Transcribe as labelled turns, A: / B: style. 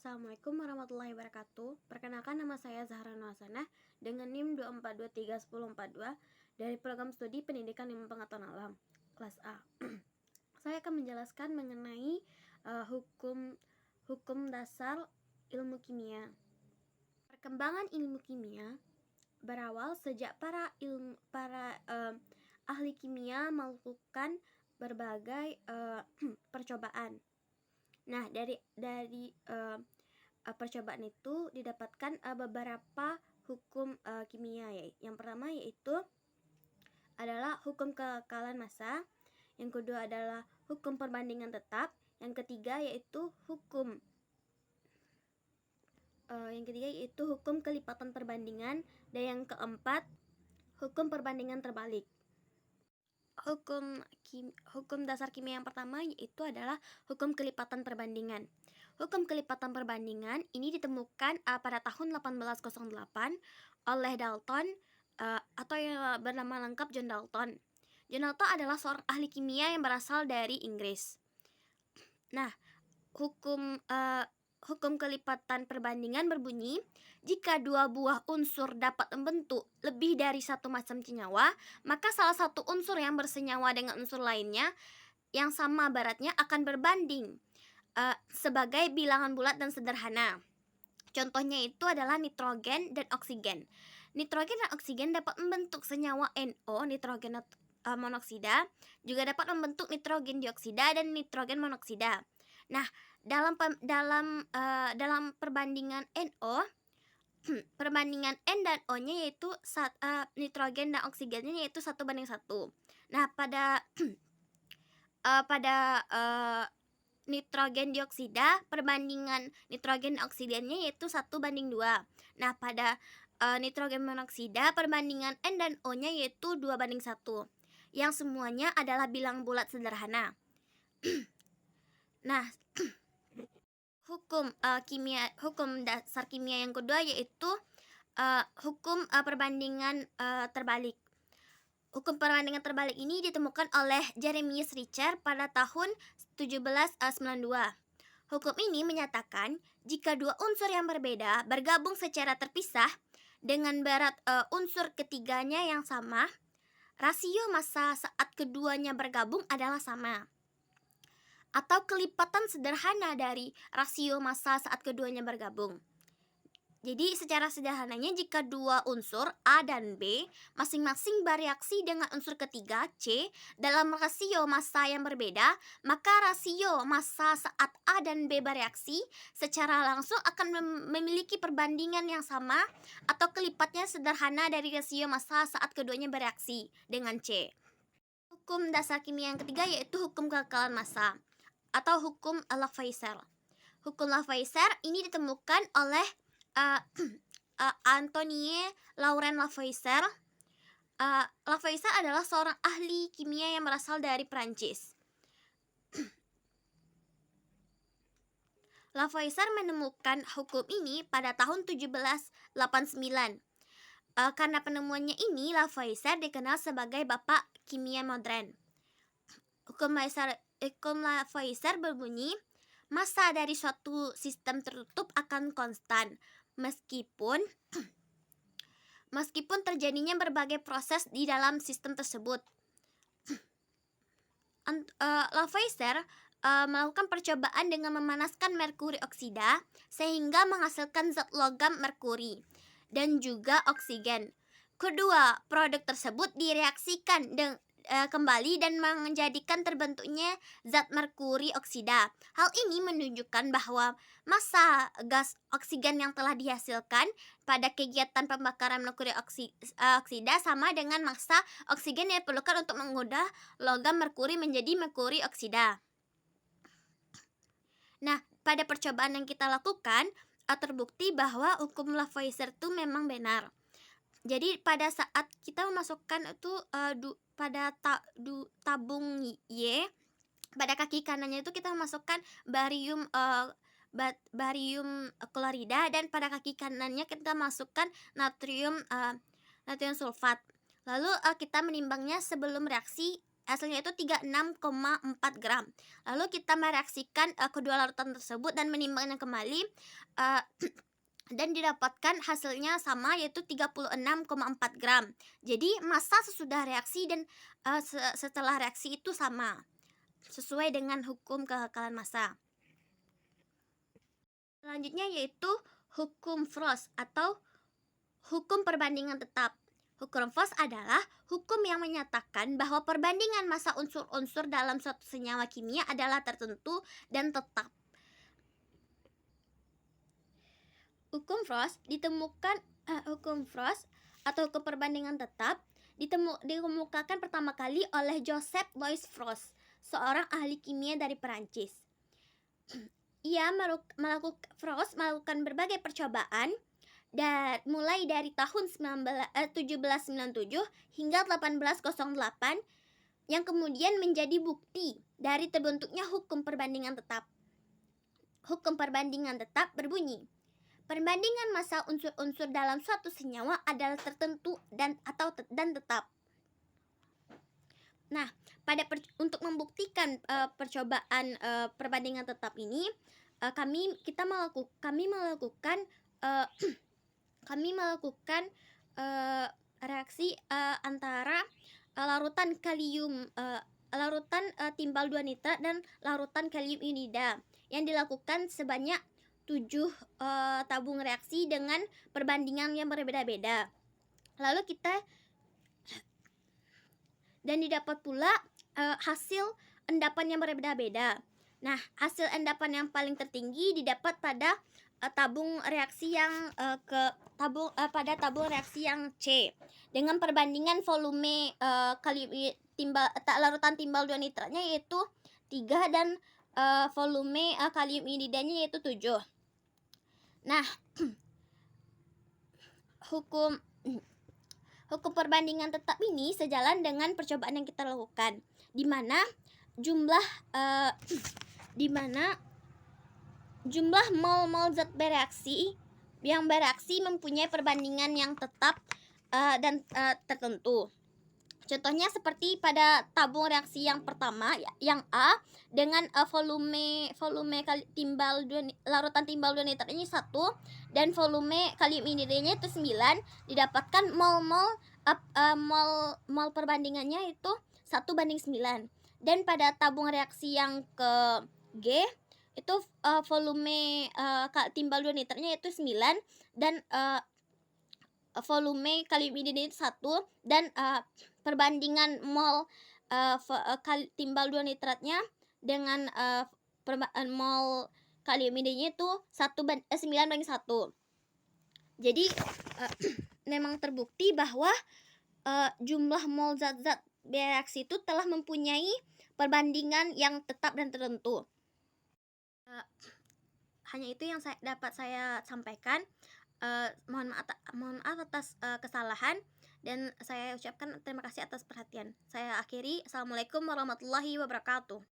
A: Assalamualaikum warahmatullahi wabarakatuh. Perkenalkan, nama saya Zahra Nuhasanah dengan NIM 242310442 dari program studi Pendidikan Ilmu Pengetahuan Alam kelas A. Saya akan menjelaskan mengenai hukum dasar ilmu kimia. Perkembangan ilmu kimia berawal sejak para ahli kimia melakukan berbagai percobaan. Nah, dari percobaan itu didapatkan beberapa hukum kimia. Yang pertama yaitu adalah hukum kekekalan massa, yang kedua adalah hukum perbandingan tetap, yang ketiga yaitu hukum kelipatan perbandingan, dan yang keempat hukum perbandingan terbalik. Hukum dasar kimia yang pertama yaitu adalah hukum kelipatan perbandingan. Hukum kelipatan perbandingan ini ditemukan pada tahun 1808 oleh Dalton atau yang bernama lengkap John Dalton. John Dalton adalah seorang ahli kimia yang berasal dari Inggris. Nah, hukum kelipatan perbandingan berbunyi, jika dua buah unsur dapat membentuk lebih dari satu macam senyawa, maka salah satu unsur yang bersenyawa dengan unsur lainnya yang sama beratnya akan berbanding sebagai bilangan bulat dan sederhana. Contohnya itu adalah nitrogen dan oksigen. Nitrogen dan oksigen dapat membentuk senyawa NO, nitrogen monoksida, juga dapat membentuk nitrogen dioksida dan nitrogen monoksida. Nah, dalam perbandingan NO, perbandingan N dan O-nya yaitu nitrogen dan oksigennya yaitu 1:1. Nah, pada nitrogen dioksida, perbandingan nitrogen oksigennya yaitu 1:2. Nah, pada nitrogen monoksida, perbandingan N dan O-nya yaitu 2:1. Yang semuanya adalah bilang bulat sederhana. Nah, hukum dasar kimia yang kedua yaitu hukum perbandingan terbalik. Hukum perbandingan terbalik ini ditemukan oleh Jeremias Richer pada tahun 1792. Hukum ini menyatakan jika dua unsur yang berbeda bergabung secara terpisah dengan berat unsur ketiganya yang sama, rasio massa saat keduanya bergabung adalah sama, atau kelipatan sederhana dari rasio massa saat keduanya bergabung. Jadi secara sederhananya, jika dua unsur A dan B masing-masing bereaksi dengan unsur ketiga C dalam rasio massa yang berbeda, maka rasio massa saat A dan B bereaksi secara langsung akan memiliki perbandingan yang sama atau kelipatnya sederhana dari rasio massa saat keduanya bereaksi dengan C. Hukum dasar kimia yang ketiga yaitu hukum kekekalan massa atau hukum Lavoisier. Hukum Lavoisier ini ditemukan oleh Antoine Laurent Lavoisier. Lavoisier adalah seorang ahli kimia yang berasal dari Prancis. Lavoisier menemukan hukum ini pada tahun 1789. Karena penemuannya ini, Lavoisier dikenal sebagai bapak kimia modern. Hukum Lavoisier berbunyi, massa dari suatu sistem tertutup akan konstan meskipun terjadinya berbagai proses di dalam sistem tersebut. Lavoisier melakukan percobaan dengan memanaskan merkuri oksida sehingga menghasilkan zat logam merkuri dan juga oksigen. Kedua produk tersebut direaksikan kembali dan menjadikan terbentuknya zat merkuri oksida. Hal ini menunjukkan bahwa massa gas oksigen yang telah dihasilkan pada kegiatan pembakaran merkuri oksida sama dengan massa oksigen yang diperlukan untuk mengubah logam merkuri menjadi merkuri oksida. Nah, pada percobaan yang kita lakukan terbukti bahwa hukum Lavoisier itu memang benar. Jadi pada saat kita memasukkan itu pada tabung Y, pada kaki kanannya itu kita memasukkan barium klorida, dan pada kaki kanannya kita masukkan natrium sulfat. Lalu kita menimbangnya sebelum reaksi hasilnya itu 36,4 gram. Lalu kita mereaksikan kedua larutan tersebut dan menimbangnya kembali, eee, dan didapatkan hasilnya sama, yaitu 36,4 gram. Jadi massa sesudah reaksi dan setelah reaksi itu sama, sesuai dengan hukum kekekalan massa. Selanjutnya yaitu hukum Frost atau hukum perbandingan tetap. Hukum Frost adalah hukum yang menyatakan bahwa perbandingan massa unsur-unsur dalam suatu senyawa kimia adalah tertentu dan tetap. Hukum Frost atau hukum perbandingan tetap dikemukakan pertama kali oleh Joseph Louis Frost, seorang ahli kimia dari Perancis. Frost melakukan berbagai percobaan mulai dari tahun 1797 hingga 1808, yang kemudian menjadi bukti dari terbentuknya hukum perbandingan tetap. Hukum perbandingan tetap berbunyi, perbandingan massa unsur-unsur dalam suatu senyawa adalah tertentu dan tetap. Nah, untuk membuktikan percobaan perbandingan tetap ini, kami melakukan reaksi antara larutan timbal 2 nitrat dan larutan kalium iodida yang dilakukan sebanyak 7 tabung reaksi dengan perbandingan yang berbeda-beda. Dan didapat pula hasil endapan yang berbeda-beda. Nah, hasil endapan yang paling tertinggi didapat pada tabung reaksi yang C dengan perbandingan volume larutan timbal 2 nitratnya yaitu 3 dan volume kalium iodidanya yaitu 7. Nah, hukum perbandingan tetap ini sejalan dengan percobaan yang kita lakukan, di mana jumlah mol-mol zat yang bereaksi mempunyai perbandingan yang tetap dan tertentu. Contohnya seperti pada tabung reaksi yang pertama, yang A, dengan volume larutan timbal 2 nitratnya 1 dan volume kalium iodidanya itu 9, didapatkan mol mol perbandingannya itu 1:9. Dan pada tabung reaksi yang ke G, itu volume timbal 2 nitratnya itu 9 dan volume kalium iodida itu 1 dan perbandingan mol timbal 2 nitratnya dengan mol kalium iodidanya itu 9:1. Jadi memang terbukti bahwa jumlah mol zat-zat bereaksi itu telah mempunyai perbandingan yang tetap dan tertentu. Hanya itu yang dapat saya sampaikan. Mohon maaf atas kesalahan, dan saya ucapkan terima kasih atas perhatian. Saya akhiri. Assalamualaikum warahmatullahi wabarakatuh.